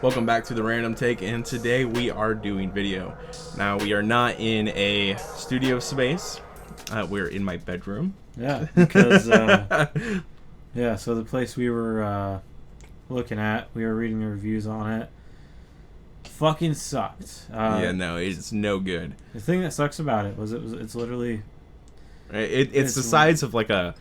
Welcome back to the Random Take, and today we are doing video. Now, we are not in a studio space. We're in my bedroom. Yeah, because, so the place we were looking at, we were reading the reviews on it, fucking sucked. It's no good. The thing that sucks about it it's literally... It's the size of like a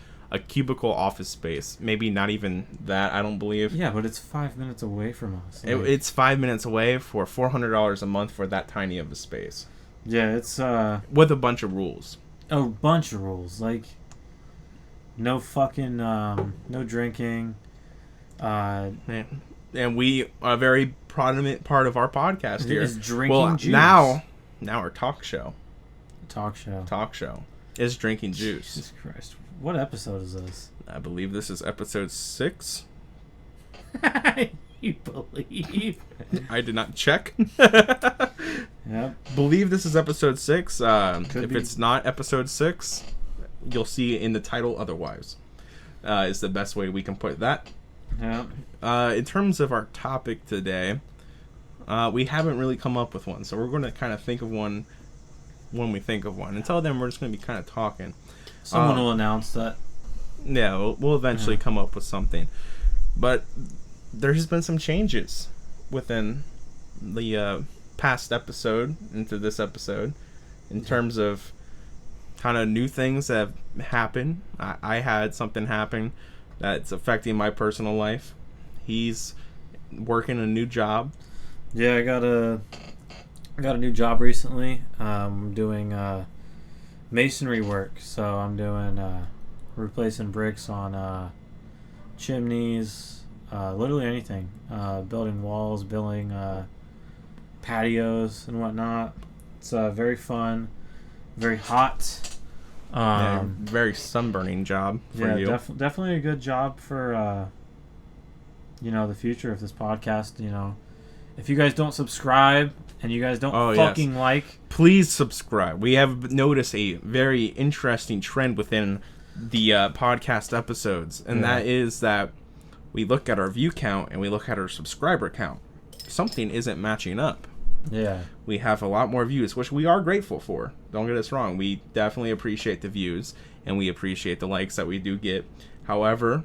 cubicle office space. Maybe not even that, I don't believe. Yeah, but it's 5 minutes away from us. It's 5 minutes away for $400 a month for that tiny of a space. Yeah, it's... with a bunch of rules. A bunch of rules. Like, no fucking... no drinking. And we, a very prominent part of our podcast here. Is drinking juice. Now our talk show is drinking juice. Jesus Christ. What episode is this? I believe this is episode 6. You believe? I did not check. Yep. Believe this is episode 6. If be. it's not episode 6, you'll see in the title otherwise. Is the best way we can put that. Yeah. In terms of our topic today, we haven't really come up with one, so we're going to kind of think of one when we think of one. Until then, we're just going to be kind of talking. Someone will announce that. Yeah, we'll eventually come up with something. But there has been some changes within the past episode into this episode in terms of kind of new things that have happened. I had something happen that's affecting my personal life. He's working a new job. Yeah, I got a new job recently. I'm doing masonry work, so I'm doing replacing bricks on chimneys, literally anything, building walls, building patios and whatnot. It's very fun, very hot. Very sunburning job for you. Definitely a good job for the future of this podcast. If you guys don't subscribe and you guys don't like, please subscribe. We have noticed a very interesting trend within the podcast episodes, and that is that we look at our view count and we look at our subscriber count. Something isn't matching up. Yeah. We have a lot more views, which we are grateful for. Don't get us wrong. We definitely appreciate the views, and we appreciate the likes that we do get. However,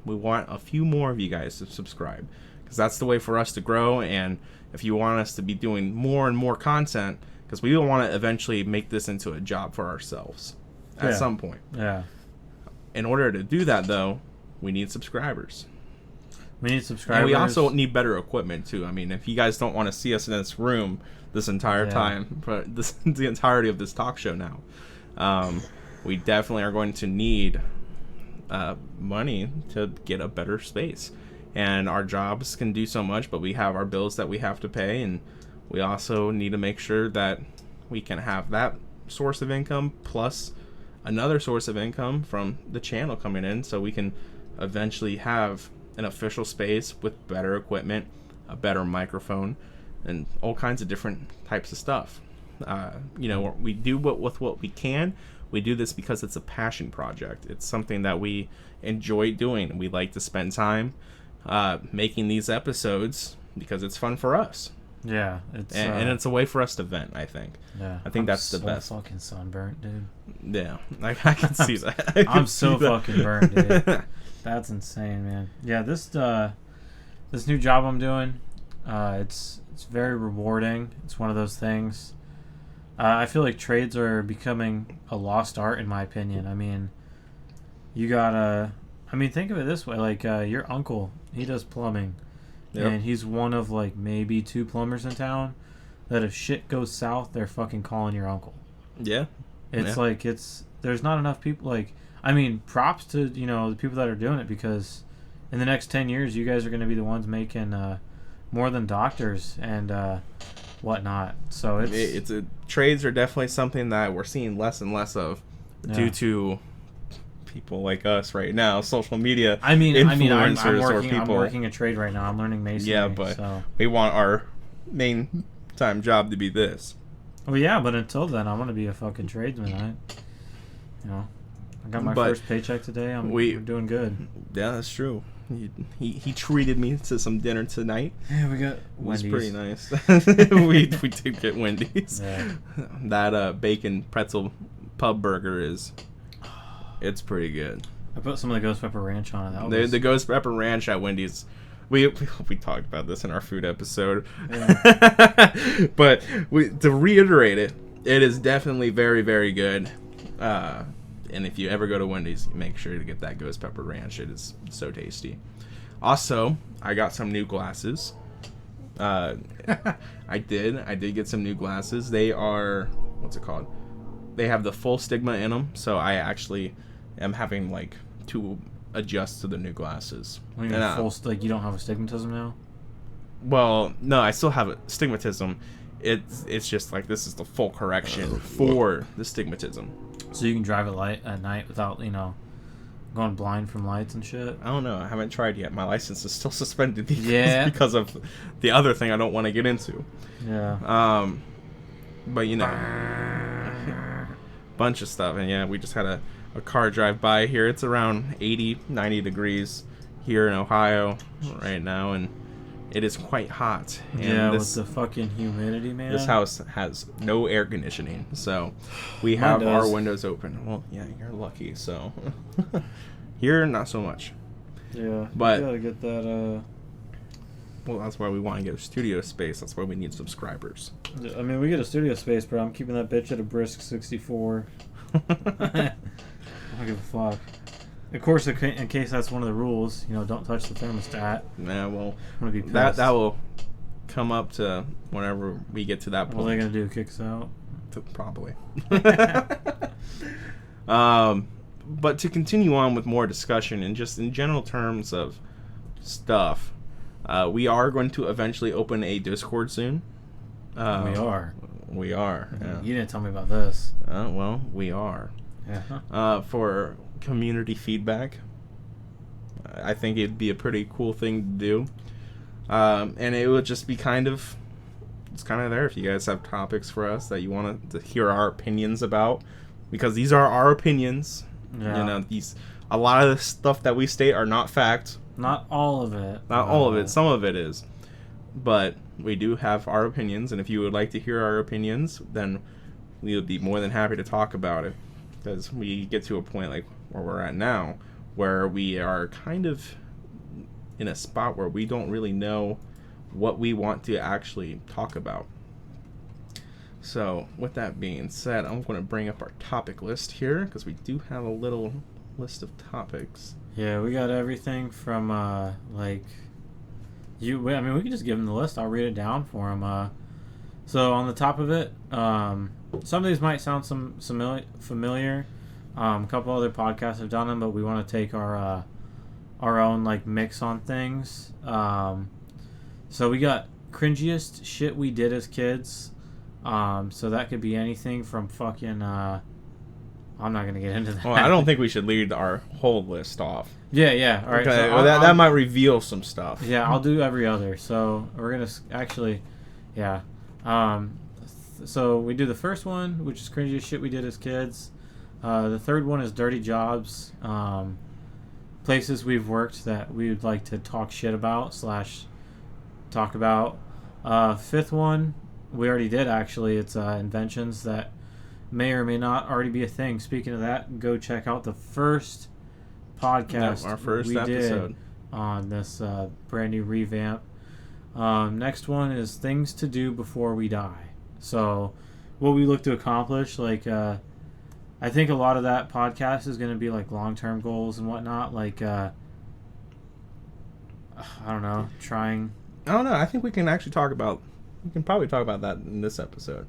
we want a few more of you guys to subscribe, because that's the way for us to grow. And if you want us to be doing more and more content, because we want to eventually make this into a job for ourselves at some point. Yeah. In order to do that, though, we need subscribers. We need subscribers. And we also need better equipment, too. I mean, if you guys don't want to see us in this room this entire time, for the entirety of this talk show now, we definitely are going to need money to get a better space. And our jobs can do so much, but we have our bills that we have to pay, and we also need to make sure that we can have that source of income plus another source of income from the channel coming in, so we can eventually have an official space with better equipment, a better microphone, and all kinds of different types of stuff. We do with what we can. We do this because it's a passion project. It's something that we enjoy doing. We like to spend time making these episodes because it's fun for us. Yeah, and it's a way for us to vent, I think. Yeah, I think that's the best. I'm so fucking sunburnt, dude. Yeah, I can see that. I'm so fucking burnt, dude. That's insane, man. Yeah, this new job I'm doing, it's very rewarding. It's one of those things. I feel like trades are becoming a lost art, in my opinion. I mean, think of it this way. Like, your uncle, he does plumbing. Yep. And he's one of, like, maybe 2 plumbers in town that if shit goes south, they're fucking calling your uncle. Yeah. It's like, there's not enough people, like, I mean, props to, the people that are doing it, because in the next 10 years, you guys are going to be the ones making more than doctors and whatnot. So trades are definitely something that we're seeing less and less of due to people like us right now, social media. I'm influencers I'm working a trade right now. I'm learning masonry. Yeah, but we want our main time job to be this. Well, yeah, but until then, I want to be a fucking tradesman. I got my first paycheck today. We're doing good. Yeah, that's true. he treated me to some dinner tonight. Yeah, we got Wendy's. It was pretty Wendy's. nice. we did get Wendy's. Yeah. That bacon pretzel pub burger it's pretty good. I put some of the ghost pepper ranch on it. The ghost pepper ranch at Wendy's. We talked about this in our food episode. Yeah. But to reiterate it is definitely very, very good. And if you ever go to Wendy's, make sure to get that ghost pepper ranch. It is so tasty. Also, I got some new glasses. I did get some new glasses. They are, what's it called? They have the full stigma in them, so I actually am having to adjust to the new glasses. When you're you don't have astigmatism now? Well, no, I still have astigmatism. It's just this is the full correction for the astigmatism. So you can drive at night without, going blind from lights and shit? I don't know. I haven't tried yet. My license is still suspended because of the other thing I don't want to get into. Yeah. But bunch of stuff. And yeah, we just had a car drive by here. It's around 80, 90 degrees here in Ohio right now, and it is quite hot. And with the fucking humidity, man. This house has no air conditioning, so we have our windows open. Well, yeah, you're lucky. So here, not so much. Yeah, but you gotta get that. Well, that's why we want to get a studio space. That's why we need subscribers. I mean, we get a studio space, but I'm keeping that bitch at a brisk 64. I don't give a fuck. Of course, in case that's one of the rules, don't touch the thermostat. Yeah, well, I'm gonna be pissed. That will come up to whenever we get to that point. What are they gonna do? Kick us out? Probably. But to continue on with more discussion and just in general terms of stuff, we are going to eventually open a Discord soon. We are. Yeah. You didn't tell me about this. Well, we are. Yeah. For community feedback. I think it'd be a pretty cool thing to do. And it would just be it's kind of there if you guys have topics for us that you want to hear our opinions about, because these are our opinions. Yeah. A lot of the stuff that we state are not fact. Not all of it. Not all of it. Some of it is. But we do have our opinions, and if you would like to hear our opinions, then we would be more than happy to talk about it. Because we get to a point like where we're at now, where we are kind of in a spot where we don't really know what we want to actually talk about. So, with that being said, I'm going to bring up our topic list here, because we do have a little list of topics. Yeah, we got everything from, we can just give them the list. I'll read it down for them. So, on the top of it, some of these might sound familiar. A couple other podcasts have done them, but we want to take our own, mix on things. So, we got cringiest shit we did as kids. So that could be anything from fucking, I'm not going to get into that. Well, I don't think we should lead our whole list off. Yeah. All right. Okay, So that might reveal some stuff. Yeah, I'll do every other. So we're going to actually, yeah. So we do the first one, which is cringiest shit we did as kids. The third one is dirty jobs. Places we've worked that we would like to talk shit about / talk about. Fifth one, we already did actually. It's inventions that may or may not already be a thing. Speaking of that, go check out the first podcast our first we episode did on this brand new revamp. Next one is things to do before we die. So what we look to accomplish, I think a lot of that podcast is going to be long-term goals and whatnot. I don't know, trying. I don't know. I think we can actually we can probably talk about that in this episode.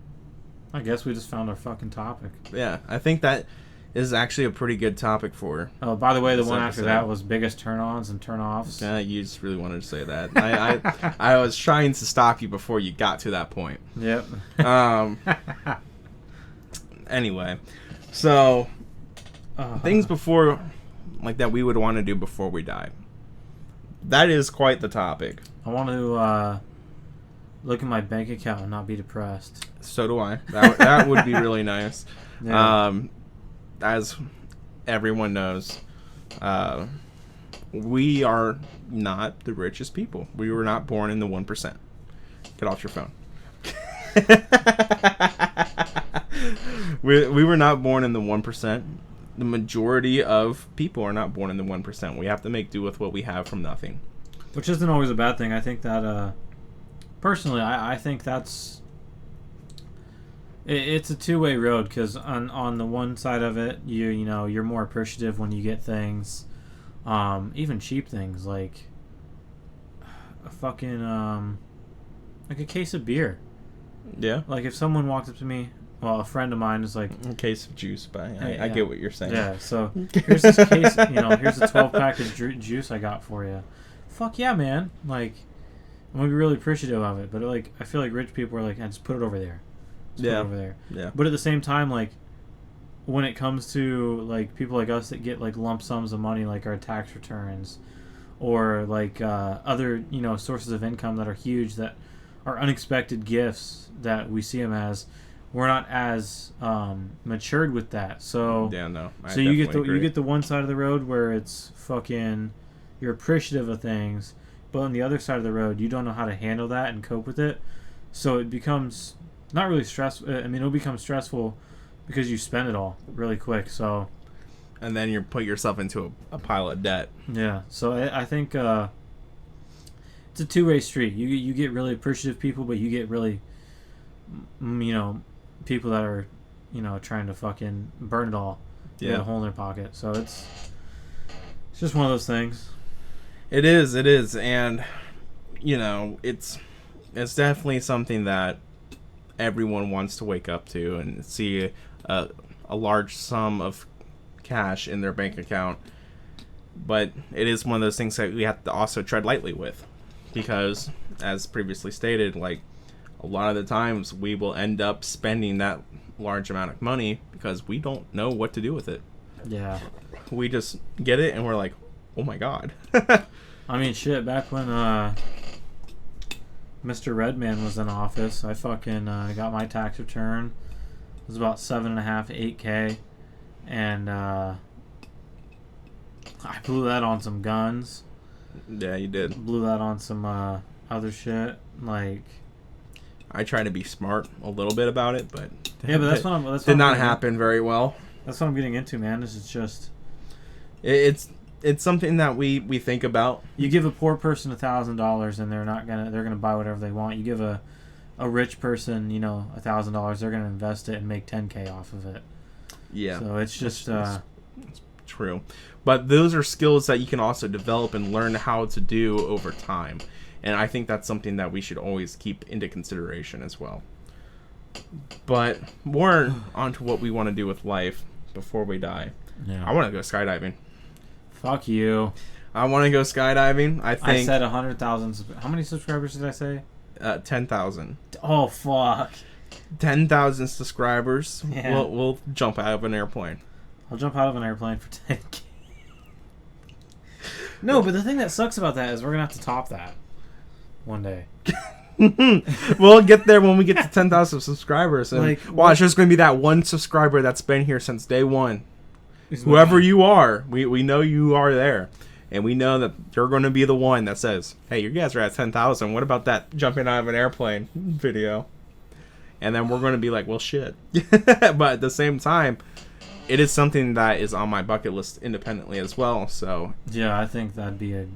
I guess we just found our fucking topic. Yeah, I think that is actually a pretty good topic for. Oh, by the way, the one after that was biggest turn-ons and turn-offs. Yeah, you just really wanted to say that. I was trying to stop you before you got to that point. Yep. Anyway, so things before, that we would want to do before we die. That is quite the topic. I want to look at my bank account and not be depressed. So do I. That would be really nice. Yeah. As everyone knows, We are not the richest people. We were not born in the 1%. Get off your phone. we were not born in the 1%. The majority of people are not born in the 1%. We have to make do with what we have from nothing. Which isn't always a bad thing. I think that, personally, I think that's... It's a two-way road, because on the one side of it, you know, you're more appreciative when you get things, even cheap things, like a fucking, like a case of beer. Yeah. Like, if someone walked up to me, well, a friend of mine is like... A case of juice, but Hey, I get what you're saying. Yeah, so here's this case, you know, here's a 12-pack of juice I got for you. Fuck yeah, man. Like, I'm going to be really appreciative of it. But, like, I feel like rich people are like, just put it over there. Put it over there. Yeah. But at the same time, like, when it comes to, like, people like us that get, like, lump sums of money, like our tax returns, or, like, other, you know, sources of income that are huge, that are unexpected gifts that we see them as, we're not as matured with that. So yeah, no. So you get the one side of the road where it's fucking, you're appreciative of things, but on the other side of the road, you don't know how to handle that and cope with it. So it becomes not really stressful. I mean, it'll become stressful because you spend it all really quick. So, and then you put yourself into a pile of debt. Yeah. So I think it's a two-way street. You get really appreciative people, but you get really, you know, people that are, you know, trying to fucking burn it all. Yeah. Get a hole in their pocket. So it's just one of those things. It is, and you know, it's definitely something that everyone wants to wake up to and see a large sum of cash in their bank account. But it is one of those things that we have to also tread lightly with, because, as previously stated, like, a lot of the times we will end up spending that large amount of money because we don't know what to do with it. Yeah. We just get it and we're like, oh my god. I mean, shit, back when Mr. Redman was in office, I fucking got my tax return. It was about 7.5, 8K. And I blew that on some guns. Yeah, you did. Blew that on some other shit. Like, I try to be smart a little bit about it, but yeah, but that's what I'm. That's did not happen very well. That's what I'm getting into, man. This is just. It's something that we think about. You give a poor person $1,000, and they're gonna buy whatever they want. You give a rich person, you know, $1,000, they're gonna invest it and make 10K off of it. Yeah. So it's just. It's true, but those are skills that you can also develop and learn how to do over time. And I think that's something that we should always keep into consideration as well. But more onto what we want to do with life before we die. Yeah. I want to go skydiving. Fuck you. I want to go skydiving. I think I said 100,000. How many subscribers did I say? 10,000. Oh, fuck. 10,000 subscribers. Yeah. We'll jump out of an airplane. I'll jump out of an airplane for 10K. No, but the thing that sucks about that is we're going to have to top that one day. We'll get there when we get to 10,000 subscribers. And like, watch, there's going to be that one subscriber that's been here since day one. Whoever you are, we know you are there. And we know that you're going to be the one that says, hey, you guys are at 10,000. What about that jumping out of an airplane video? And then we're going to be like, well, shit. But at the same time, it is something that is on my bucket list independently as well. So yeah, I think that'd be a,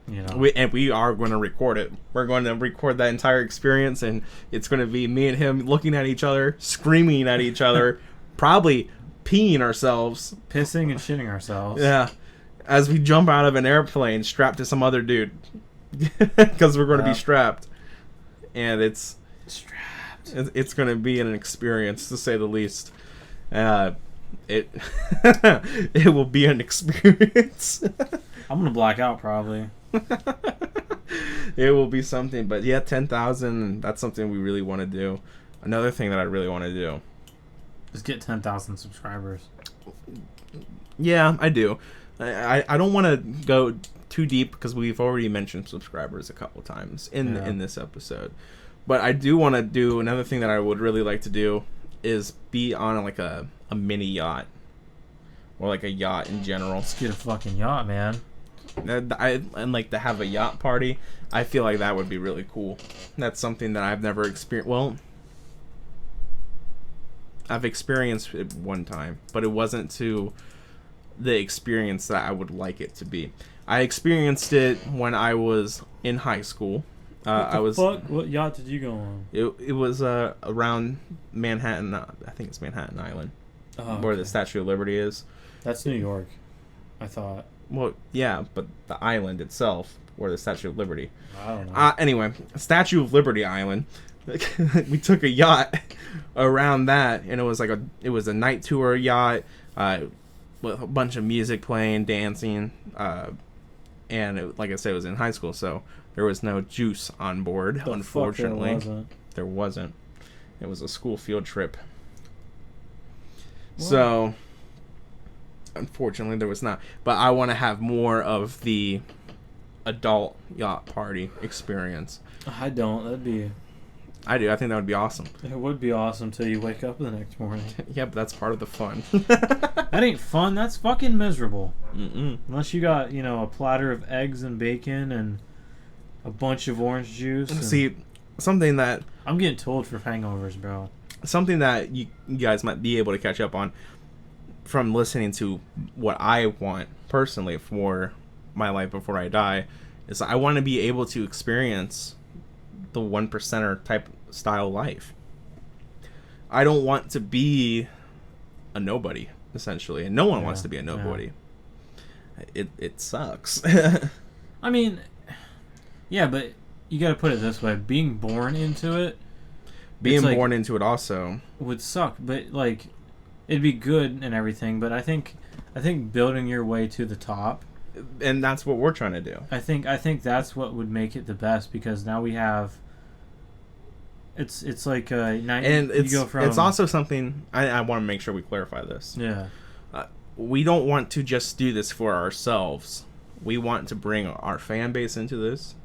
you know. We are going to record it. We're going to record that entire experience, and it's going to be me and him looking at each other, screaming at each other, probably peeing ourselves. Pissing and shitting ourselves. Yeah. As we jump out of an airplane strapped to some other dude. Because we're going to be strapped. And it's going to be an experience, to say the least. It will be an experience. I'm going to black out, probably. It will be something. But yeah, 10,000, that's something we really want to do. Another thing that I really want to do is get 10,000 subscribers. Yeah, I do. I don't want to go too deep because we've already mentioned subscribers a couple times in this episode. But I do want to do another thing that I would really like to do is be on like a mini yacht, or like a yacht in general. Let's get a fucking yacht, man. And like to have a yacht party, I feel like that would be really cool. That's something that I've never experienced. Well, I've experienced it one time, but it wasn't to the experience that I would like it to be. I experienced it when I was in high school. What yacht did you go on? It was around Manhattan. I think it's Manhattan Island, where the Statue of Liberty is. That's New York, I thought. Well, yeah, but the island itself, where the Statue of Liberty. I don't know. Anyway, Statue of Liberty Island. We took a yacht around that, and it was a night tour yacht with a bunch of music playing, dancing, and like I said, it was in high school, so there was no juice on board. Unfortunately, there wasn't. It was a school field trip. What? So, unfortunately, there was not. But I want to have more of the adult yacht party experience. I don't. I do. I think that would be awesome. It would be awesome till you wake up the next morning. Yeah, but that's part of the fun. That ain't fun. That's fucking miserable. Mm-mm. Unless you got, a platter of eggs and bacon and a bunch of orange juice. See, something that... I'm getting told for hangovers, bro. Something that you guys might be able to catch up on from listening to what I want personally for my life before I die is I want to be able to experience the 1%er type style life. I don't want to be a nobody, essentially, and no one wants to be a nobody. It sucks. I mean, yeah, but you got to put it this way: being born into it, into it also would suck. But like, it'd be good and everything. But I think building your way to the top, and that's what we're trying to do. I think that's what would make it the best, because now we have. It's like it's also something I want to make sure we clarify this. Yeah. We don't want to just do this for ourselves. We want to bring our fan base into this.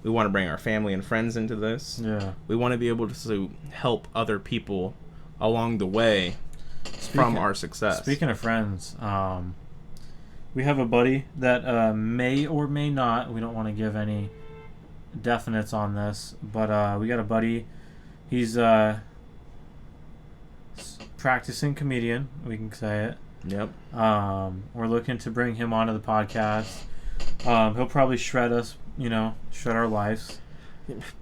We want to bring our family and friends into this. Yeah. We want to be able to help other people along the way from our success. Speaking of friends, we have a buddy that may or may not, we don't want to give any definites on this, but we got a buddy. He's practicing comedian, we can say it. Yep. We're looking to bring him onto the podcast. He'll probably shred us, shred our lives.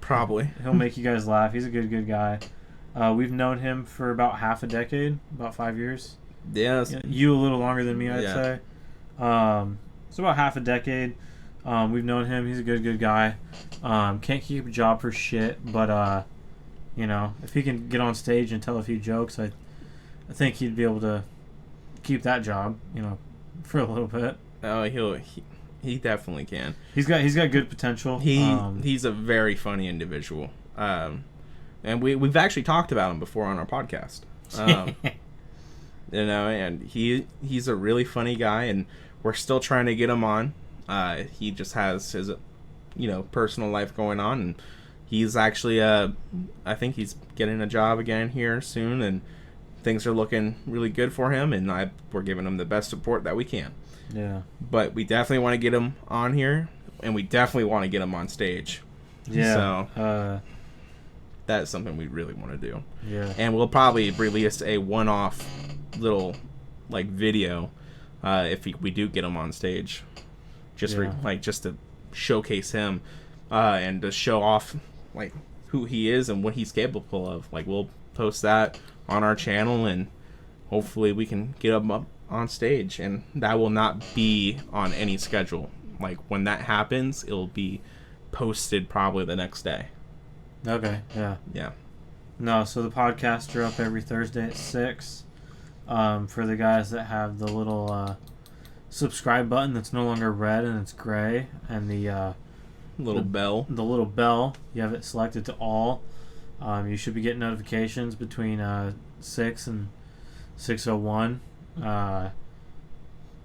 Probably. He'll make you guys laugh. He's a good guy. We've known him for about half a decade, about 5 years. Yes. You a little longer than me, I'd say. So about half a decade. We've known him. He's a good guy. Can't keep a job for shit, but if he can get on stage and tell a few jokes, I think he'd be able to keep that job, for a little bit. Oh, he definitely can. He's got good potential. He's a very funny individual. And we've actually talked about him before on our podcast. And he's a really funny guy, and we're still trying to get him on. He just has his, personal life going on, and he's actually, I think he's getting a job again here soon, and things are looking really good for him, and we're giving him the best support that we can. Yeah. But we definitely want to get him on here, and we definitely want to get him on stage. Yeah. So, that's something we really want to do. Yeah. And we'll probably release a one-off little, video, if we do get him on stage. Just to showcase him, and to show off who he is and what he's capable of. We'll post that on our channel, and hopefully we can get him up on stage, and that will not be on any schedule. When that happens, it'll be posted probably the next day. Okay. Yeah. No, so the podcasts are up every Thursday at 6. For the guys that have the little subscribe button that's no longer red and it's gray, and the bell. The little bell, you have it selected to all. You should be getting notifications between 6 and 6:01.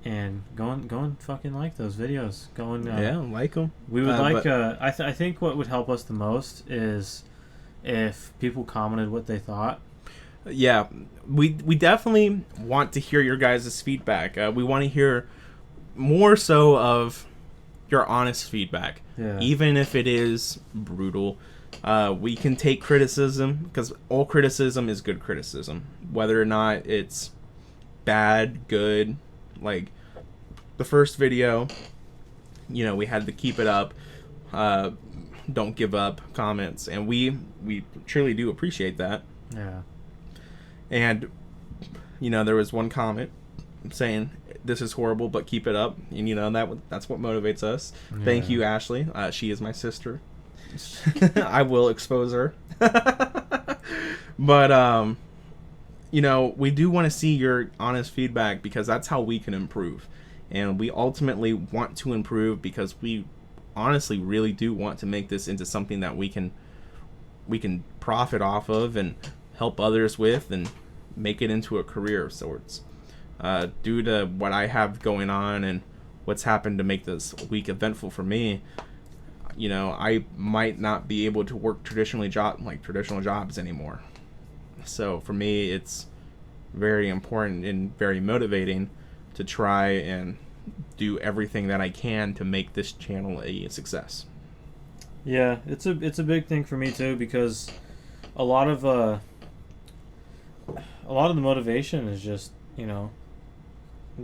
And go and fucking like those videos. Like them. We would I think what would help us the most is if people commented what they thought. Yeah, we definitely want to hear your guys' feedback. We want to hear more so of your honest feedback. Yeah. Even if it is brutal, we can take criticism, because all criticism is good criticism, whether or not it's bad, good. Like the first video, we had the keep it up, don't give up comments, and we truly do appreciate that. Yeah. And there was one comment saying this is horrible, but keep it up, and that's what motivates us. Yeah. Thank you, Ashley. She is my sister. I will expose her. But we do want to see your honest feedback, because that's how we can improve, and we ultimately want to improve because we honestly really do want to make this into something that we can profit off of and help others with, and make it into a career of sorts. Due to what I have going on and what's happened to make this week eventful for me, I might not be able to work traditional jobs anymore. So for me, it's very important and very motivating to try and do everything that I can to make this channel a success. Yeah, it's a big thing for me too, because a lot of the motivation is just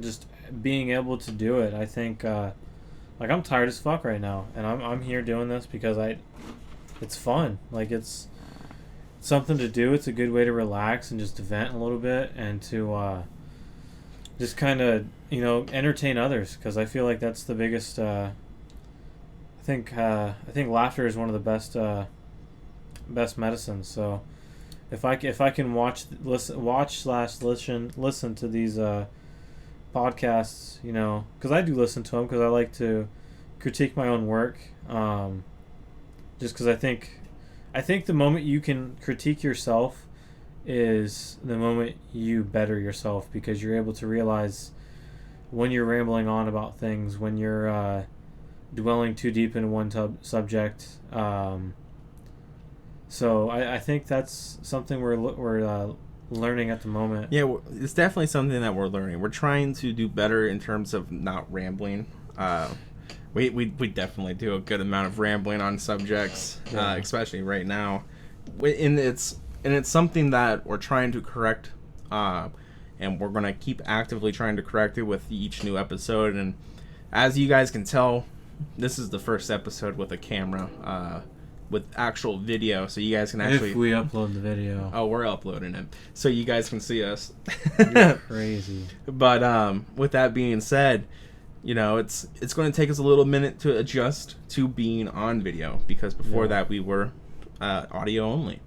just being able to do it. I think I'm tired as fuck right now, and I'm here doing this because it's fun. Like, it's something to do. It's a good way to relax and just vent a little bit, and to just kind of entertain others, because I feel like that's the biggest. I think laughter is one of the best medicines. So if I can watch / listen to these podcasts, because I do listen to them, because I like to critique my own work, just because I think the moment you can critique yourself is the moment you better yourself, because you're able to realize when you're rambling on about things, when you're dwelling too deep in one subject. So I think that's something we're learning at the moment. Yeah, it's definitely something that we're learning. We're trying to do better in terms of not rambling. We definitely do a good amount of rambling on subjects, especially right now. And it's something that we're trying to correct, and we're going to keep actively trying to correct it with each new episode. And as you guys can tell, this is the first episode with a camera, with actual video, so you guys can actually... If we upload the video. Oh, we're uploading it, so you guys can see us. You're crazy. But with that being said, it's going to take us a little minute to adjust to being on video, because before that we were audio only.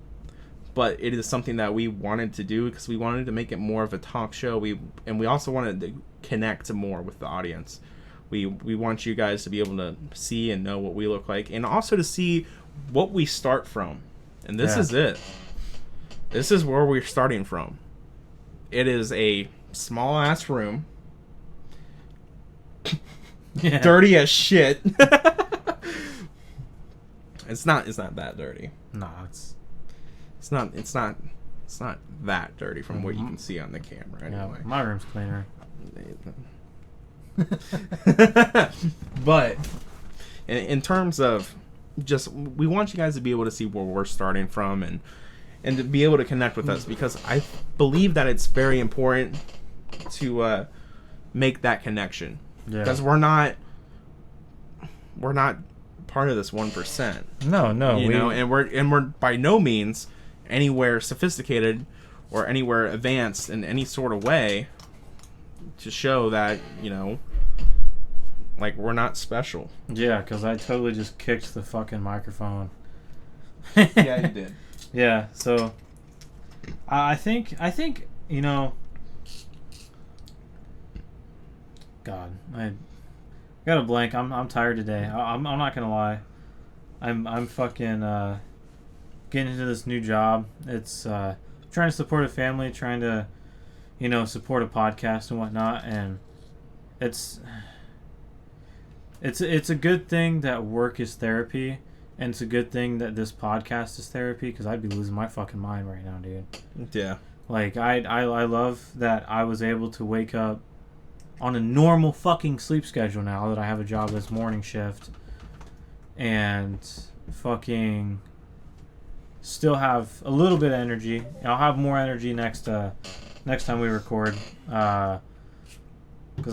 But it is something that we wanted to do because we wanted to make it more of a talk show. We also wanted to connect more with the audience. We want you guys to be able to see and know what we look like, and also to see what we start from. And this is it. This is where we're starting from. It is a small ass room. Dirty as shit. It's not that dirty. No, it's not that dirty from what you can see on the camera anyway. Yeah, my room's cleaner. But in terms of just, we want you guys to be able to see where we're starting from, and to be able to connect with us, because I believe that it's very important to make that connection, because we're not part of this 1%. No, and we're by no means anywhere sophisticated or anywhere advanced in any sort of way to show that, like, we're not special. Yeah, because I totally just kicked the fucking microphone. Yeah, you did. Yeah, so I think God, I got a blank. I'm tired today. I'm not gonna lie. I'm fucking getting into this new job. It's trying to support a family, trying to support a podcast and whatnot, and it's a good thing that work is therapy, and it's a good thing that this podcast is therapy, because I'd be losing my fucking mind right now, dude. Yeah. Like, I love that I was able to wake up on a normal fucking sleep schedule now that I have a job that's morning shift, and fucking still have a little bit of energy. I'll have more energy next time we record, because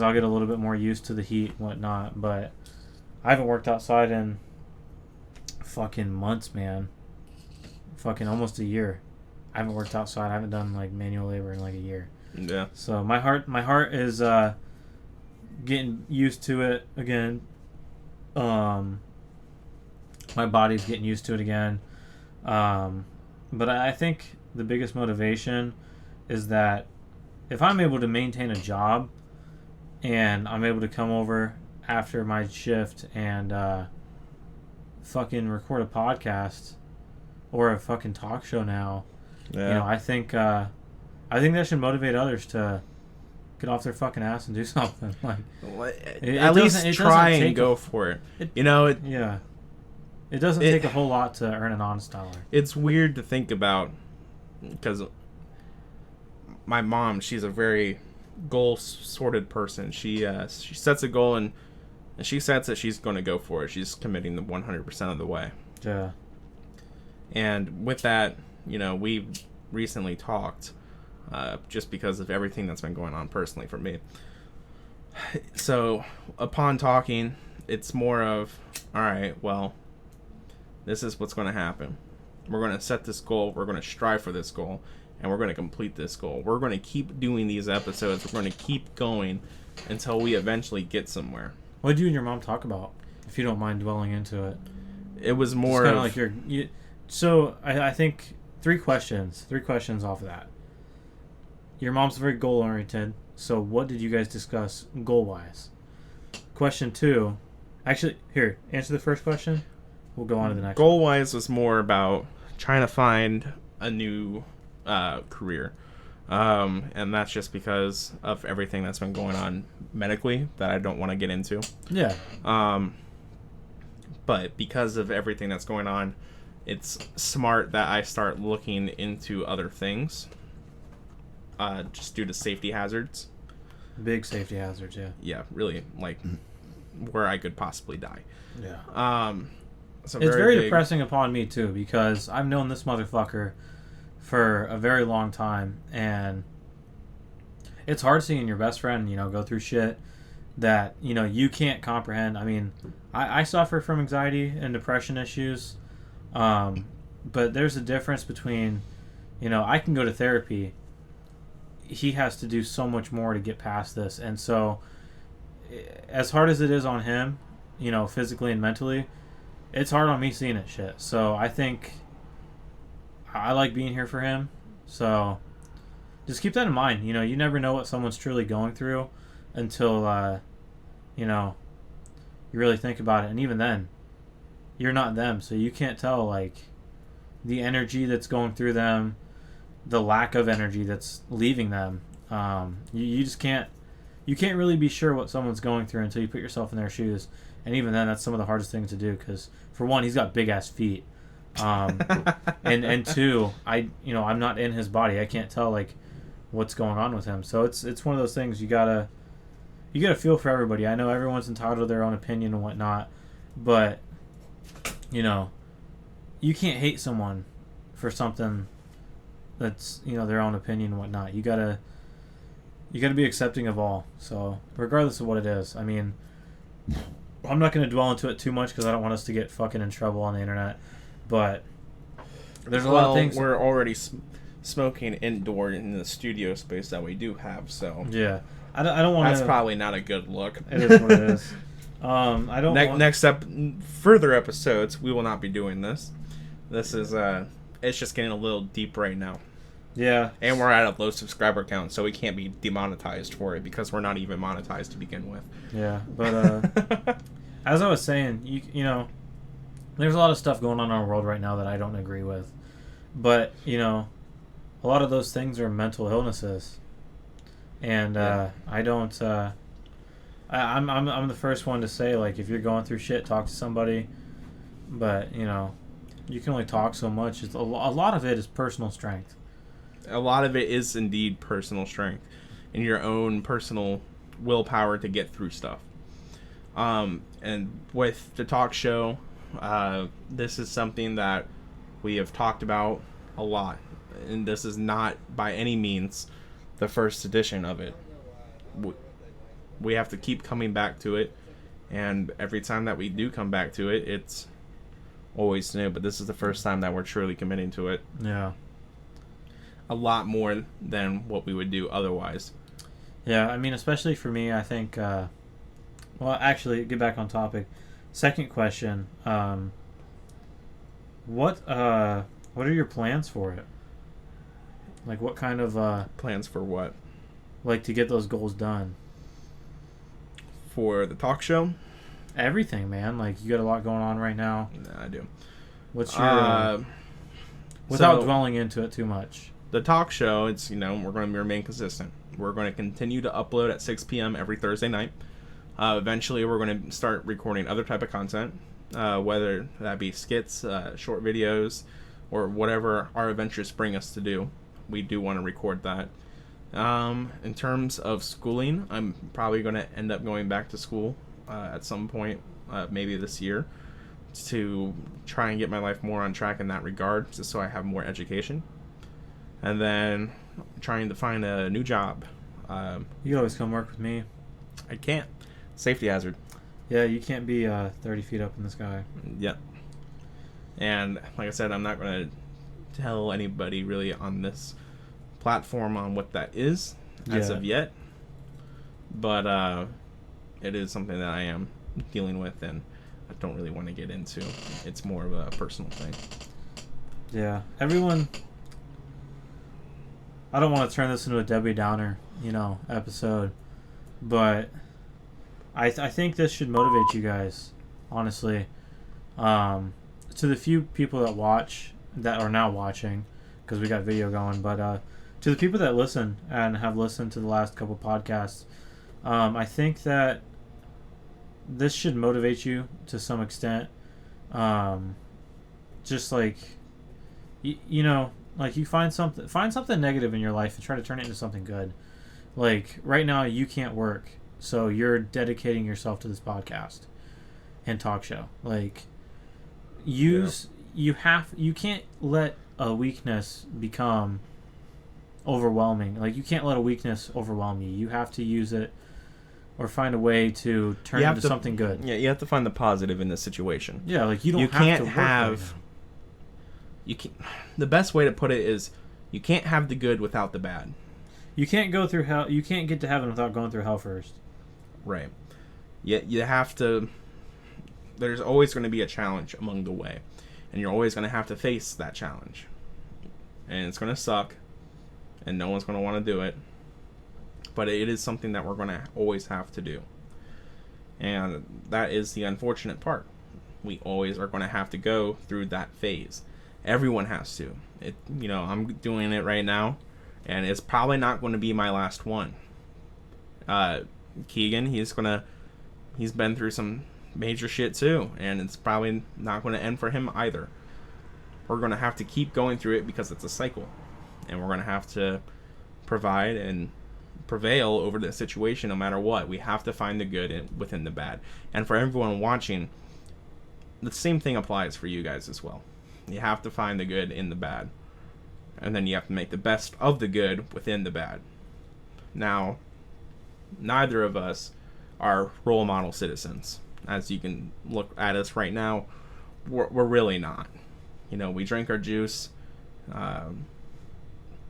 I'll get a little bit more used to the heat and whatnot. But I haven't worked outside in fucking months, man. Fucking almost a year. I haven't worked outside. I haven't done like manual labor in like a year. Yeah. So my heart is getting used to it again. My body's getting used to it again. But I think the biggest motivation is that if I'm able to maintain a job and I'm able to come over after my shift and fucking record a podcast or a fucking talk show now, Yeah. I think that should motivate others to get off their fucking ass and do something. Like, at least try and go for it. Yeah. It doesn't take a whole lot to earn an honest dollar. It's weird to think about, because my mom, she's a very goal-sorted person. She sets a goal and she sets it, she's going to go for it. She's committing the 100% of the way. Yeah. And with that, we recently talked, just because of everything that's been going on personally for me. So, upon talking, it's more of, all right, well, this is what's going to happen. We're going to set this goal. We're going to strive for this goal. And we're going to complete this goal. We're going to keep doing these episodes. We're going to keep going until we eventually get somewhere. What did you and your mom talk about, if you don't mind dwelling into it? It was more of like so I think three questions off of that. Your mom's very goal-oriented. So what did you guys discuss goal-wise? Question 2. Actually, here, answer the first question. We'll go on to the next. Goal-wise was more about trying to find a new career. And that's just because of everything that's been going on medically that I don't want to get into. Yeah. But because of everything that's going on, it's smart that I start looking into other things. Just due to safety hazards. Big safety hazards, yeah. Yeah, really, like where I could possibly die. Yeah. So it's very depressing upon me too, because I've known this motherfucker for a very long time, and it's hard seeing your best friend, go through shit that, you can't comprehend. I mean, I suffer from anxiety and depression issues, but there's a difference between, I can go to therapy. He has to do so much more to get past this, and so as hard as it is on him, physically and mentally, it's hard on me seeing it shit. So I think I like being here for him. So just keep that in mind. You never know what someone's truly going through until, you really think about it. And even then, you're not them. So you can't tell, like, the energy that's going through them, the lack of energy that's leaving them. You just can't really be sure what someone's going through until you put yourself in their shoes. And even then, that's some of the hardest things to do, because for one, he's got big ass feet, and two, I'm not in his body. I can't tell like what's going on with him. So it's one of those things you gotta feel for everybody. I know everyone's entitled to their own opinion and whatnot, but you can't hate someone for something that's their own opinion and whatnot. You gotta be accepting of all. So regardless of what it is, I mean, I'm not going to dwell into it too much because I don't want us to get fucking in trouble on the internet. But there's a lot of things. We're already smoking indoor in the studio space that we do have, so yeah, I don't want to. That's probably not a good look. It is what it is. I don't. Next up, further episodes, we will not be doing this. This is it's just getting a little deep right now. Yeah. And we're at a low subscriber count, so we can't be demonetized for it because we're not even monetized to begin with. Yeah, but as I was saying, there's a lot of stuff going on in our world right now that I don't agree with. But, a lot of those things are mental illnesses. And I don't I'm the first one to say, like, if you're going through shit, talk to somebody. But, you can only talk so much. A lot of it is personal strength. A lot of it is indeed personal strength and your own personal willpower to get through stuff. And with the talk show, this is something that we have talked about a lot, and this is not by any means the first edition of it. We have to keep coming back to it, and every time that we do come back to it, it's always new, but this is the first time that we're truly committing to it. Yeah. A lot more than what we would do otherwise. Yeah, I mean, especially for me, I think, well, actually, get back on topic. Second question, what are your plans for it? Like, what kind of... plans for what? Like, to get those goals done. For the talk show? Everything, man. Like, you got a lot going on right now. Yeah, I do. What's your... without dwelling into it too much. The talk show, it's, we're going to remain consistent. We're going to continue to upload at 6 p.m. every Thursday night. Eventually, we're going to start recording other type of content, whether that be skits, short videos, or whatever our adventures bring us to do. We do want to record that. In terms of schooling, I'm probably going to end up going back to school at some point, maybe this year, to try and get my life more on track in that regard, just so I have more education. And then trying to find a new job. You always come work with me. I can't. Safety hazard. Yeah, you can't be 30 feet up in the sky. Yep. And like I said, I'm not going to tell anybody really on this platform on what that is as of yet. But it is something that I am dealing with, and I don't really want to get into. It's more of a personal thing. Yeah. Everyone... I don't want to turn this into a Debbie Downer, episode, but I think this should motivate you guys, honestly. To the few people that watch, that are now watching, because we got video going, but to the people that listen and have listened to the last couple podcasts, I think that this should motivate you to some extent. Just like, like you find something negative in your life and try to turn it into something good. Like right now you can't work, so you're dedicating yourself to this podcast and talk show. Like you can't let a weakness become overwhelming. Like you can't let a weakness overwhelm you. You have to use it or find a way to turn it into something good. Yeah, you have to find the positive in this situation. Yeah, like you can't have you can. The best way to put it is, you can't have the good without the bad. You can't go through hell. You can't get to heaven without going through hell first. Right. You have to. There's always going to be a challenge along the way, and you're always going to have to face that challenge, and it's going to suck, and no one's going to want to do it. But it is something that we're going to always have to do, and that is the unfortunate part. We always are going to have to go through that phase. Everyone has to. I'm doing it right now, and it's probably not going to be my last one. Kegan, he's been through some major shit too, and it's probably not going to end for him either. We're going to have to keep going through it because it's a cycle, and we're going to have to provide and prevail over the situation no matter what. We have to find the good within the bad. And for everyone watching, the same thing applies for you guys as well. You have to find the good in the bad. And then you have to make the best of the good within the bad. Now, neither of us are role model citizens. As you can look at us right now, we're really not. We drink our juice.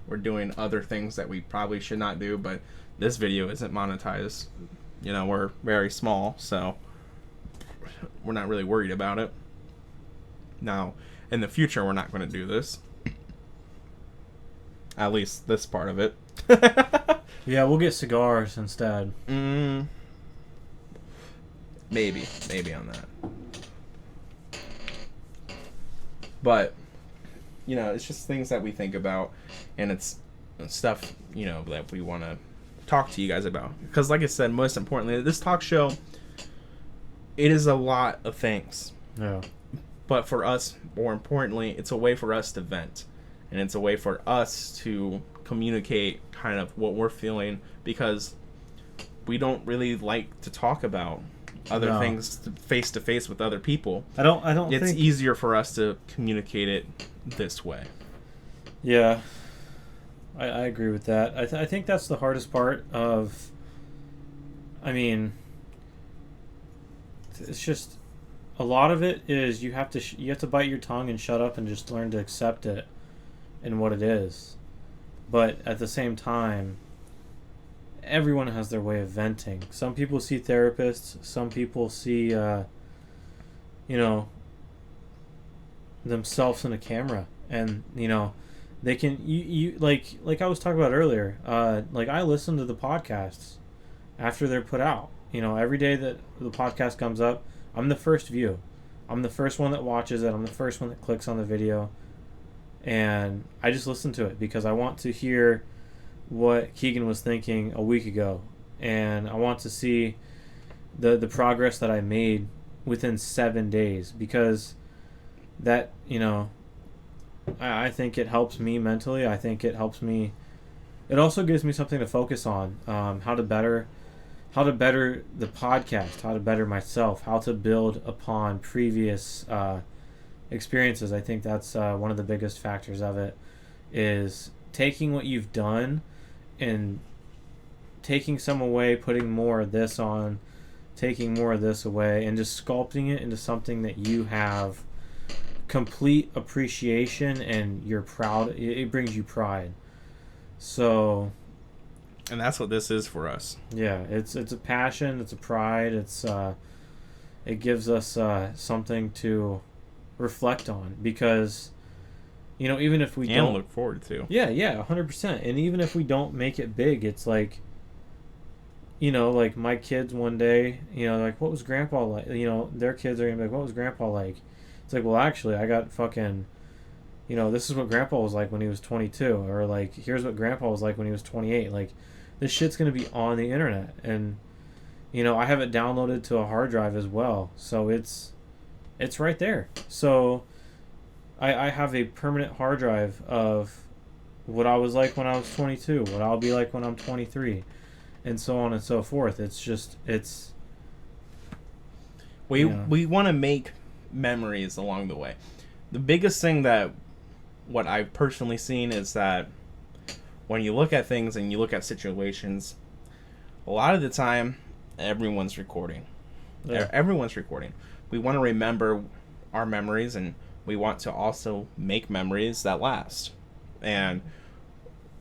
We're doing other things that we probably should not do, but this video isn't monetized. We're very small, so we're not really worried about it. Now, in the future, we're not going to do this. At least this part of it. Yeah, we'll get cigars instead. Maybe on that. But, it's just things that we think about, and it's stuff, that we want to talk to you guys about. Because, like I said, most importantly, this talk show, it is a lot of things. Yeah. But for us, more importantly, it's a way for us to vent. And it's a way for us to communicate kind of what we're feeling. Because we don't really like to talk about other things face to face with other people. I don't it's think... easier for us to communicate it this way. Yeah, I agree with that. I think that's the hardest part of... I mean, it's just... A lot of it is you have to bite your tongue and shut up and just learn to accept it and what it is. But at the same time, everyone has their way of venting. Some people see therapists. Some people see, themselves in a camera, and they can you like I was talking about earlier. Like I listen to the podcasts after they're put out. Every day that the podcast comes up, I'm the first view. I'm the first one that watches it. I'm the first one that clicks on the video, and I just listen to it because I want to hear what Kegan was thinking a week ago, and I want to see the progress that I made within 7 days, because that I think it helps me mentally. I think it helps me. It also gives me something to focus on, how to better the podcast, how to better myself, how to build upon previous experiences. I think that's one of the biggest factors of it, is taking what you've done and taking some away, putting more of this on, taking more of this away, and just sculpting it into something that you have complete appreciation and you're proud. It brings you pride. So, and that's what this is for us. Yeah, it's a passion, it's a pride, it gives us something to reflect on, because even if we don't look forward to. Yeah, 100%. And even if we don't make it big, it's like, like my kids one day, like, what was Grandpa like? Their kids are gonna be like, what was Grandpa like? It's like, well, actually, I got fucking, this is what Grandpa was like when he was 22, or like, here's what Grandpa was like when he was 28. Like, this shit's gonna be on the internet, and I have it downloaded to a hard drive as well, so it's right there. So I have a permanent hard drive of what I was like when I was 22, what I'll be like when I'm 23, and so on and so forth. We want to make memories along the way. The biggest thing that what I've personally seen is that when you look at things and you look at situations, a lot of the time everyone's recording. Yeah. Everyone's recording. We want to remember our memories, and we want to also make memories that last. And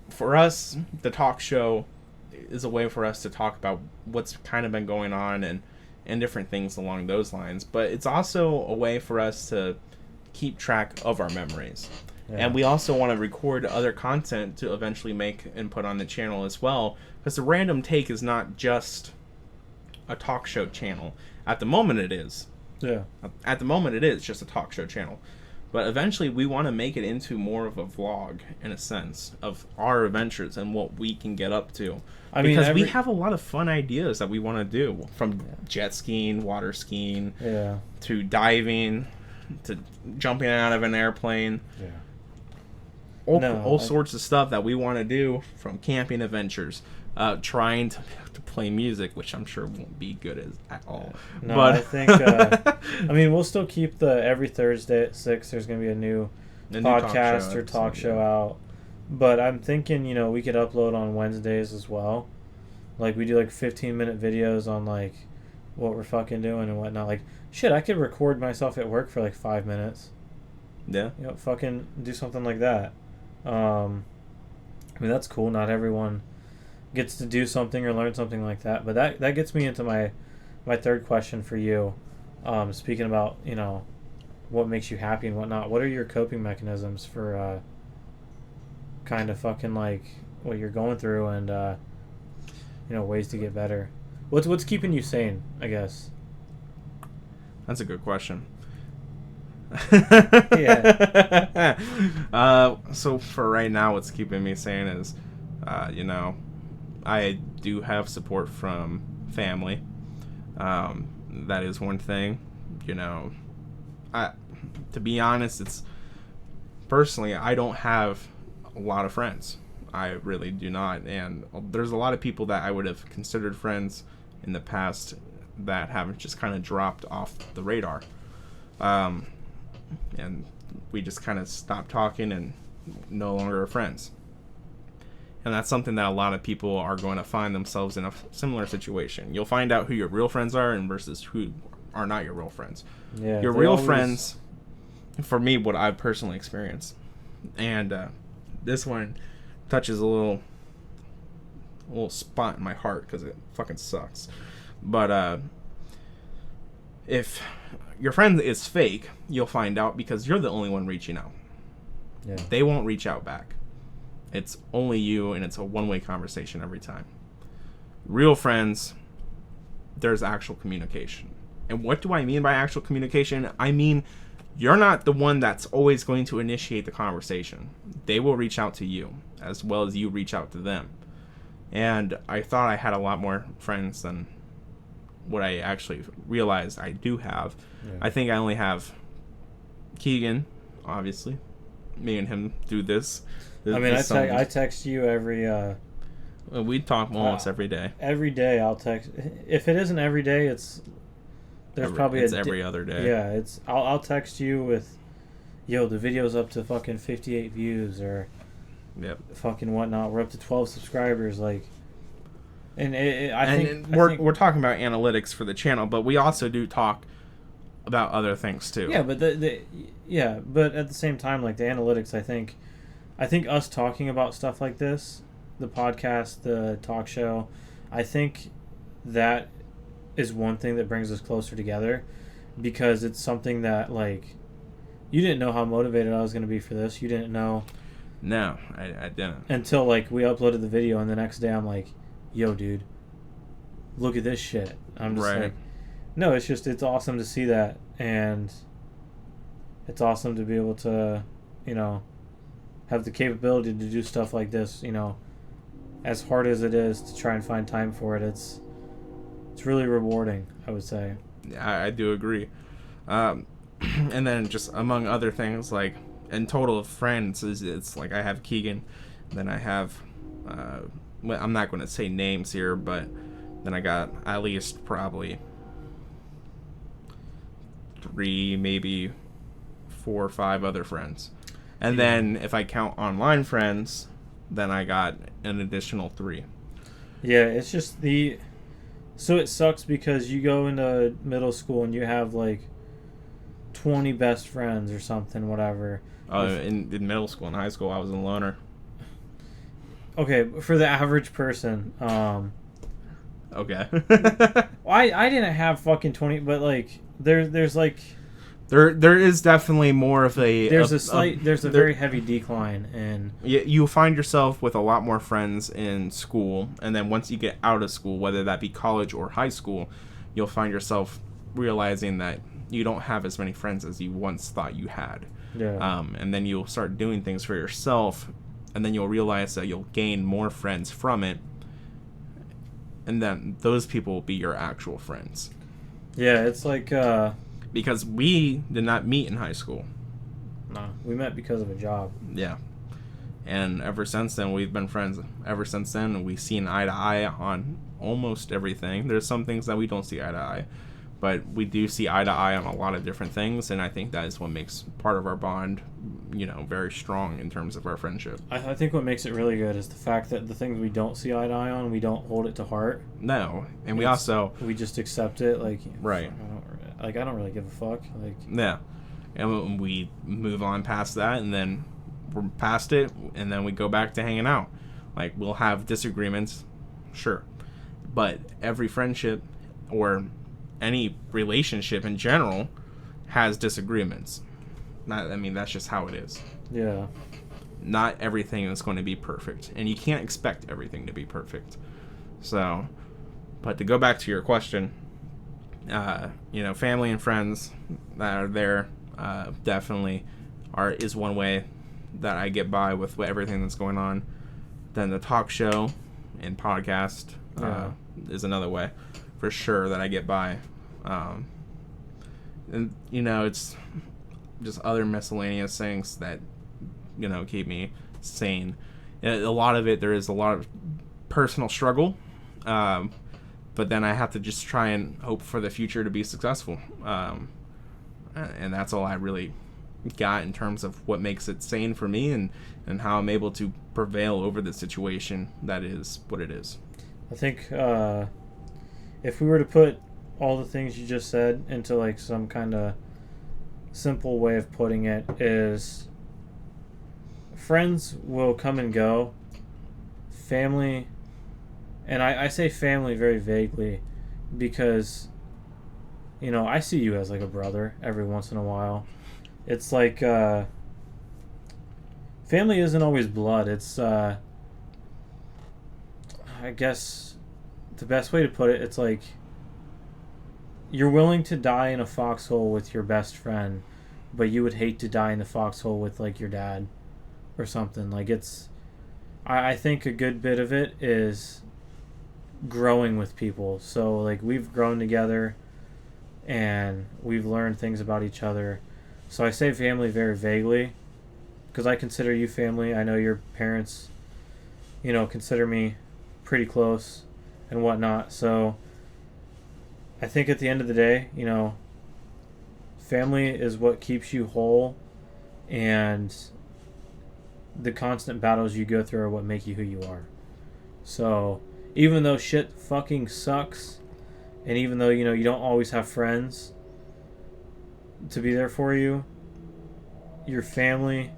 for us, the talk show is a way for us to talk about what's kind of been going on and different things along those lines. But it's also a way for us to keep track of our memories. Yeah. And we also want to record other content to eventually make and put on the channel as well, because the Random Take is not just a talk show channel. At the moment it is. Yeah. At the moment it is just a talk show channel. But eventually we want to make it into more of a vlog, in a sense, of our adventures and what we can get up to. Because we have a lot of fun ideas that we want to do, from jet skiing, water skiing, to diving, to jumping out of an airplane. Yeah. All sorts of stuff that we want to do, from camping adventures, trying to play music, which I'm sure won't be good at all. No, but I think we'll still keep the every Thursday at 6 there's going to be a new podcast or talk show out. But I'm thinking, we could upload on Wednesdays as well. Like, we do like 15-minute videos on like what we're fucking doing and whatnot. Like, shit, I could record myself at work for like 5 minutes. Yeah. Fucking do something like that. That's cool. Not everyone gets to do something or learn something like that. But that gets me into my third question for you. Speaking about, what makes you happy and whatnot, what are your coping mechanisms for kind of fucking like what you're going through, and ways to get better? What's keeping you sane, I guess? That's a good question. Yeah. So for right now, what's keeping me sane is, I do have support from family. That is one thing. To be honest, it's personally, I don't have a lot of friends. I really do not. And there's a lot of people that I would have considered friends in the past that have just kind of dropped off the radar. And we just kind of stopped talking and no longer are friends. And that's something that a lot of people are going to find themselves in a similar situation. You'll find out who your real friends are and versus who are not your real friends. Yeah, your real friends, for me, what I've personally experienced, and this one touches a little spot in my heart because it fucking sucks. But if your friend is fake, you'll find out because you're the only one reaching out. Yeah. They won't reach out back. It's only you, and it's a one-way conversation every time. Real friends, there's actual communication. And what do I mean by actual communication? I mean, you're not the one that's always going to initiate the conversation. They will reach out to you, as well as you reach out to them. And I thought I had a lot more friends than what I actually realized I do have. Yeah. I think I only have Kegan, obviously. Me and him do this. I mean, I text you every... we talk almost every day. Every day I'll text... If it isn't every day, it's... It's every other day. Yeah, I'll text you with... Yo, the video's up to fucking 58 views, or... Yep. Fucking whatnot. We're up to 12 subscribers, like... And we're talking about analytics for the channel, but we also do talk about other things too. Yeah, but but at the same time, like the analytics, I think us talking about stuff like this, the podcast, the talk show, I think that is one thing that brings us closer together, because it's something that, like, you didn't know how motivated I was going to be for this. You didn't know. No, I didn't. Until, like, we uploaded the video, and the next day I'm like, yo, dude, look at this shit. I'm just like, no, it's awesome to see that, and it's awesome to be able to, have the capability to do stuff like this, as hard as it is to try and find time for it. It's really rewarding, I would say. I do agree. And then just among other things, like, in total of friends, it's like I have Kegan, then I have... I'm not going to say names here, but then I got at least probably 3, maybe 4 or 5 other friends. And then if I count online friends, then I got an additional 3. Yeah, it's just so it sucks because you go into middle school and you have like 20 best friends or something, whatever. In middle school and high school, I was a loner. Okay, for the average person, okay. I didn't have fucking 20, but like there's like there is definitely more of a there's a very heavy decline, and you find yourself with a lot more friends in school, and then once you get out of school, whether that be college or high school, you'll find yourself realizing that you don't have as many friends as you once thought you had. Yeah. And then you'll start doing things for yourself. And then you'll realize that you'll gain more friends from it. And then those people will be your actual friends. Yeah, it's like... because we did not meet in high school. No, we met because of a job. Yeah. And ever since then, we've been friends. Ever since then, we've seen eye to eye on almost everything. There's some things that we don't see eye to eye. But we do see eye to eye on a lot of different things. And I think that is what makes part of our bond, very strong in terms of our friendship. I think what makes it really good is the fact that the things we don't see eye to eye on, we don't hold it to heart. No. And we just accept it. Like, right. I don't really give a fuck. Like, yeah. And we move on past that, and then we're past it, and then we go back to hanging out. Like, we'll have disagreements, sure. But every friendship or any relationship in general has disagreements. That's just how it is. Yeah. Not everything is going to be perfect, and you can't expect everything to be perfect. So, but to go back to your question, family and friends that are there definitely is one way that I get by with everything that's going on. Then the talk show and podcast is another way for sure that I get by. And it's just other miscellaneous things that keep me sane. a lot of it, there is a lot of personal struggle, but then I have to just try and hope for the future to be successful, and that's all I really got in terms of what makes it sane for me, and how I'm able to prevail over the situation that is what it is. I think if we were to put all the things you just said into like some kind of simple way of putting it, is friends will come and go, family, and I say family very vaguely because, you know, I see you as like a brother every once in a while. It's like family isn't always blood. It's I guess the best way to put it, it's like you're willing to die in a foxhole with your best friend, but you would hate to die in the foxhole with like your dad or something. Like it's I think a good bit of it is growing with people. So like we've grown together and we've learned things about each other. So I say family very vaguely because I consider you family. I know your parents, you know, consider me pretty close and whatnot. So I think at the end of the day, you know, family is what keeps you whole, and the constant battles you go through are what make you who you are. So even though shit fucking sucks, and even though, you know, you don't always have friends to be there for you, your family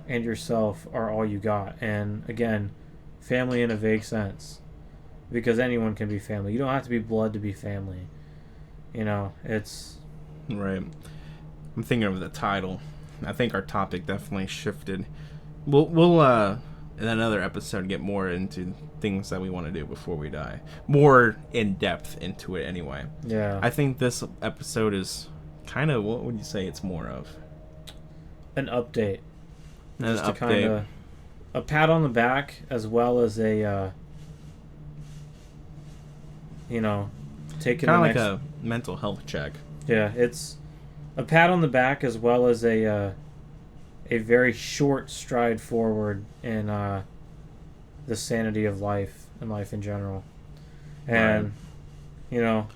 and yourself are all you got. And again, family in a vague sense, because anyone can be family. You don't have to be blood to be family. You know, it's right. I'm thinking of the title. I think our topic definitely shifted. We'll in another episode get more into things that we want to do before we die, more in depth into it anyway. Yeah, I think this episode is kind of, what would you say it's more of? An update. Just a kind of a pat on the back, as well as a you know, taking kind the of like next, a mental health check. yeah, it's a pat on the back as well as a very short stride forward in the sanity of life and life in general. And Right. you know,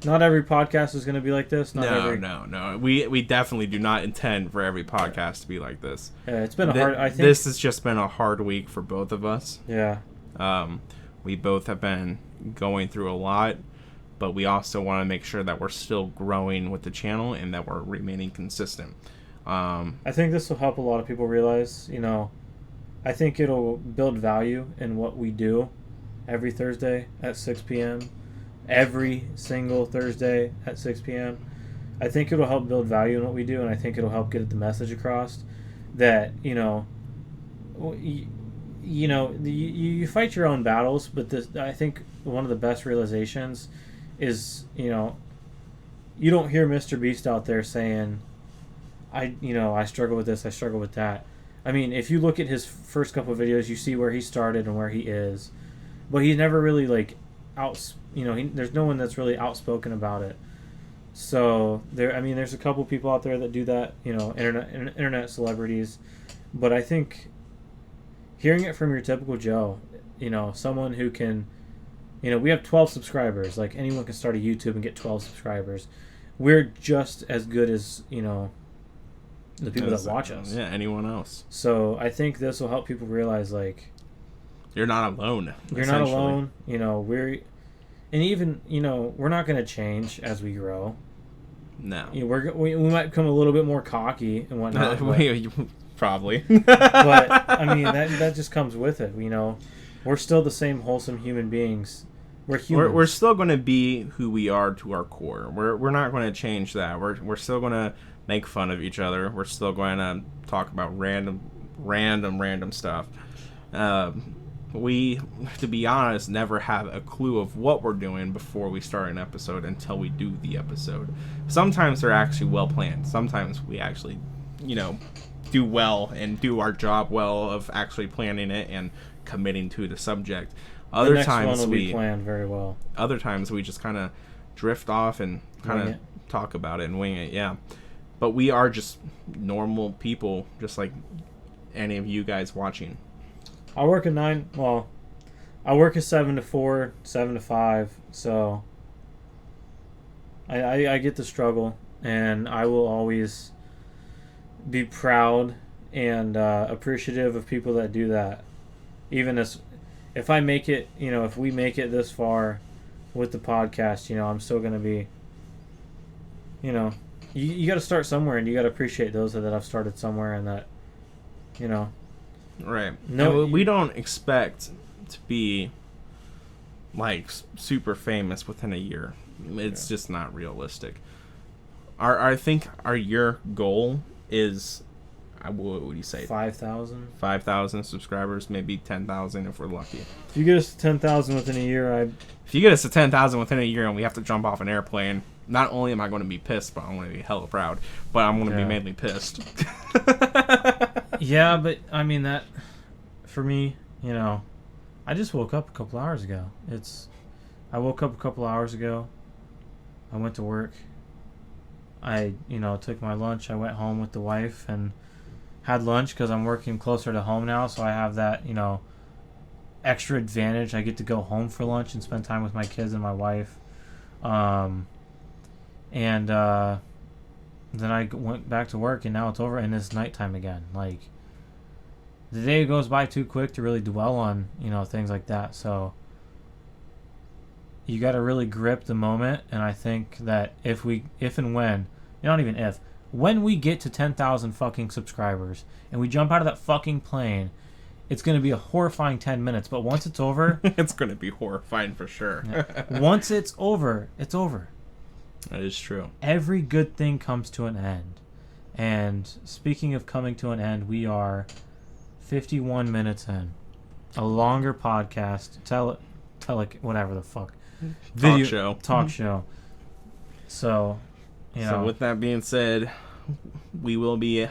not every podcast is going to be like this. No. We definitely do not intend for every podcast to be like this. Yeah, it's been a hard. I think this has just been a hard week for both of us. Yeah. We both have been going through a lot, but we also want to make sure that we're still growing with the channel and that we're remaining consistent. I think this will help a lot of people realize, you know, I think it'll build value in what we do every Thursday at 6 p.m. Every single Thursday at 6 p.m. I think it'll help build value in what we do, and I think it'll help get the message across that, you know, you fight your own battles, but I think one of the best realizations is, you know, you don't hear Mr. Beast out there saying, I struggle with this, I struggle with that. I mean, if you look at his first couple of videos, you see where he started and where he is, but he's never really like there's no one that's really outspoken about it. So there's a couple people out there that do that, you know, internet celebrities, but I think hearing it from your typical Joe, you know, someone who can, you know, we have 12 subscribers. Like, anyone can start a YouTube and get 12 subscribers. We're just as good as, you know, the people that watch us. Yeah, anyone else. So I think this will help people realize, like, you're not alone. You're not alone. You know, we're not going to change as we grow. No. You know, we might become a little bit more cocky and whatnot. Probably. But I mean, that just comes with it. You know, we're still the same wholesome human beings. We're humans. We're still going to be who we are to our core. We're not going to change that. We're still going to make fun of each other. We're still going to talk about random stuff. We, to be honest, never have a clue of what we're doing before we start an episode until we do the episode. Sometimes they're actually well planned. Sometimes we actually, you know, do well and do our job well of actually planning it and committing to the subject. The next one will be planned very well. Other times we just kind of drift off and kind of talk about it and wing it. Yeah, but we are just normal people, just like any of you guys watching. I work a 9. Well, I work a 7 to 4, 7 to 5. So I get the struggle, and I will always be proud and appreciative of people that do that. Even if I make it, if we make it this far with the podcast, I'm still gonna be, you got to start somewhere, and you got to appreciate those that have started somewhere, and that, Right. No, we don't expect to be like super famous within a year. It's just not realistic. I think our year goal is, what would you say? 5,000. 5,000 subscribers, maybe 10,000 if we're lucky. If you get us to 10,000 within a year, If you get us to 10,000 within a year and we have to jump off an airplane, not only am I going to be pissed, but I'm going to be hella proud. But I'm going to be mainly pissed. Yeah, but I mean that, for me, I just woke up a couple hours ago. I woke up a couple hours ago. I went to work. I, took my lunch. I went home with the wife and had lunch because I'm working closer to home now, so I have that, extra advantage. I get to go home for lunch and spend time with my kids and my wife. Then I went back to work, and now it's over, and it's nighttime again. Like, the day goes by too quick to really dwell on, things like that. So you got to really grip the moment, and I think that when we get to 10,000 fucking subscribers and we jump out of that fucking plane, it's going to be a horrifying 10 minutes. But once it's over... It's going to be horrifying for sure. Once it's over, it's over. That is true. Every good thing comes to an end. And speaking of coming to an end, we are 51 minutes in. A longer podcast. Whatever the fuck. Talk show. So, So with that being said, we will be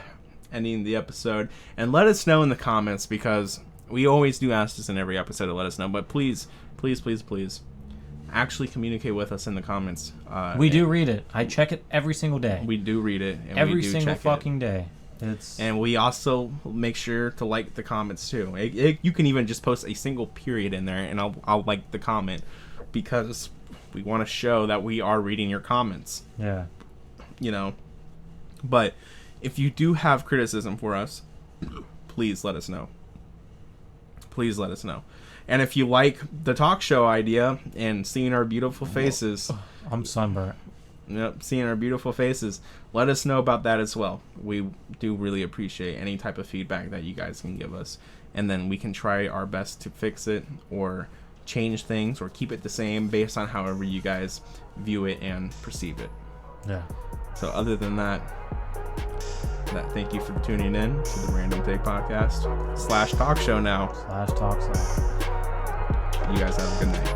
ending the episode. And let us know in the comments, because we always do ask this in every episode to let us know. But please, please, please, please, actually communicate with us in the comments. We do read it. I check it every single day. We do read it. And every we do single check fucking it. day. And we also make sure to like the comments too. You can even just post a single period in there, and I'll like the comment, because we want to show that we are reading your comments. Yeah. But if you do have criticism for us, please let us know. Please let us know. And if you like the talk show idea and seeing our beautiful faces... I'm sunburnt. Yep, seeing our beautiful faces, let us know about that as well. We do really appreciate any type of feedback that you guys can give us. And then we can try our best to fix it or change things or keep it the same based on however you guys view it and perceive it. Yeah. So other than that, thank you for tuning in to the Random Take Podcast / talk show now. / talk show. You guys have a good night.